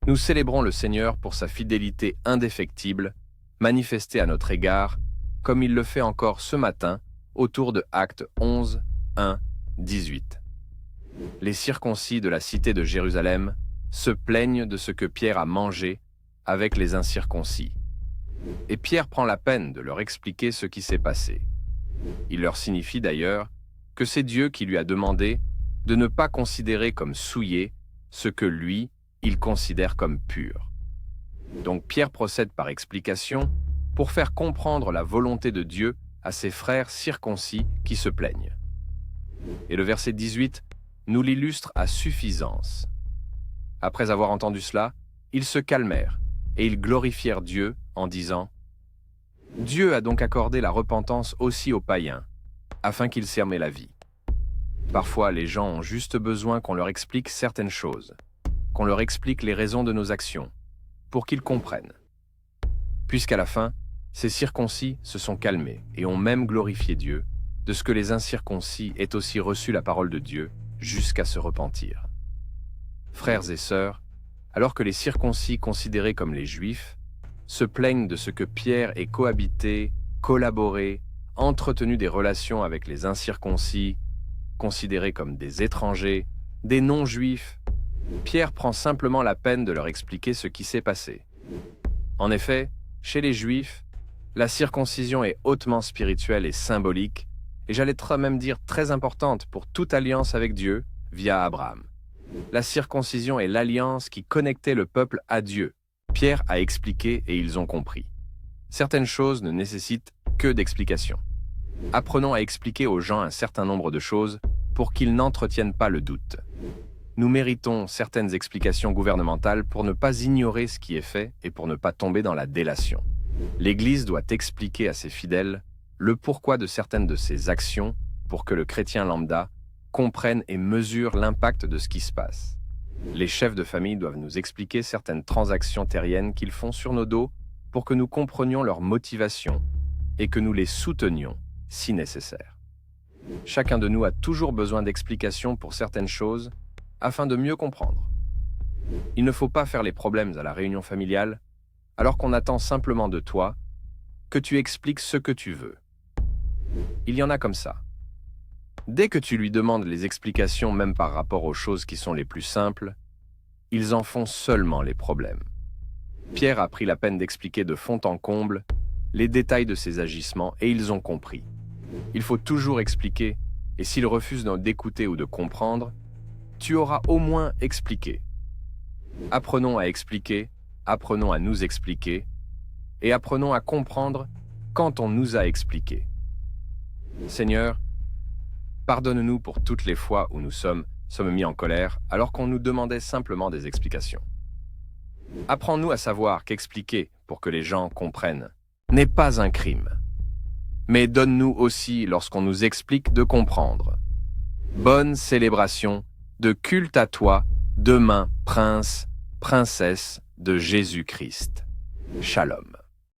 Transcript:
Nous célébrons le Seigneur pour sa fidélité indéfectible, manifestée à notre égard, comme il le fait encore ce matin, autour de Actes 11, 1, 18. Les circoncis de la cité de Jérusalem se plaignent de ce que Pierre a mangé avec les incirconcis. Et Pierre prend la peine de leur expliquer ce qui s'est passé. Il leur signifie d'ailleurs que c'est Dieu qui lui a demandé de ne pas considérer comme souillé ce que lui, il considère comme pur. Donc Pierre procède par explication pour faire comprendre la volonté de Dieu à ses frères circoncis qui se plaignent. Et le verset 18 nous l'illustre à suffisance. Après avoir entendu cela, ils se calmèrent et ils glorifièrent Dieu en disant « Dieu a donc accordé la repentance aussi aux païens, afin qu'ils serment la vie. » Parfois, les gens ont juste besoin qu'on leur explique certaines choses, qu'on leur explique les raisons de nos actions, pour qu'ils comprennent. Puisqu'à la fin, ces circoncis se sont calmés et ont même glorifié Dieu, de ce que les incirconcis aient aussi reçu la parole de Dieu jusqu'à se repentir. Frères et sœurs, alors que les circoncis considérés comme les Juifs se plaignent de ce que Pierre ait cohabité, collaboré, entretenu des relations avec les incirconcis, considérés comme des étrangers, des non-juifs, Pierre prend simplement la peine de leur expliquer ce qui s'est passé. En effet, chez les Juifs, la circoncision est hautement spirituelle et symbolique, et j'allais même dire très importante pour toute alliance avec Dieu via Abraham. La circoncision est l'alliance qui connectait le peuple à Dieu. Pierre a expliqué et ils ont compris. Certaines choses ne nécessitent que d'explications. Apprenons à expliquer aux gens un certain nombre de choses pour qu'ils n'entretiennent pas le doute. Nous méritons certaines explications gouvernementales pour ne pas ignorer ce qui est fait et pour ne pas tomber dans la délation. L'Église doit expliquer à ses fidèles le pourquoi de certaines de ses actions pour que le chrétien lambda comprenne et mesure l'impact de ce qui se passe. Les chefs de famille doivent nous expliquer certaines transactions terriennes qu'ils font sur nos dos pour que nous comprenions leurs motivations et que nous les soutenions si nécessaire. Chacun de nous a toujours besoin d'explications pour certaines choses afin de mieux comprendre. Il ne faut pas faire les problèmes à la réunion familiale alors qu'on attend simplement de toi que tu expliques ce que tu veux. Il y en a comme ça. Dès que tu lui demandes les explications même par rapport aux choses qui sont les plus simples, ils en font seulement les problèmes. Pierre a pris la peine d'expliquer de fond en comble les détails de ses agissements et ils ont compris. Il faut toujours expliquer, et s'ils refusent d'écouter ou de comprendre, tu auras au moins expliqué. Apprenons à expliquer, apprenons à nous expliquer, et apprenons à comprendre quand on nous a expliqué. Seigneur, pardonne-nous pour toutes les fois où nous sommes mis en colère alors qu'on nous demandait simplement des explications. Apprends-nous à savoir qu'expliquer pour que les gens comprennent n'est pas un crime. Mais donne-nous aussi, lorsqu'on nous explique, de comprendre. Bonne célébration de culte à toi, demain, prince, princesse de Jésus-Christ. Shalom.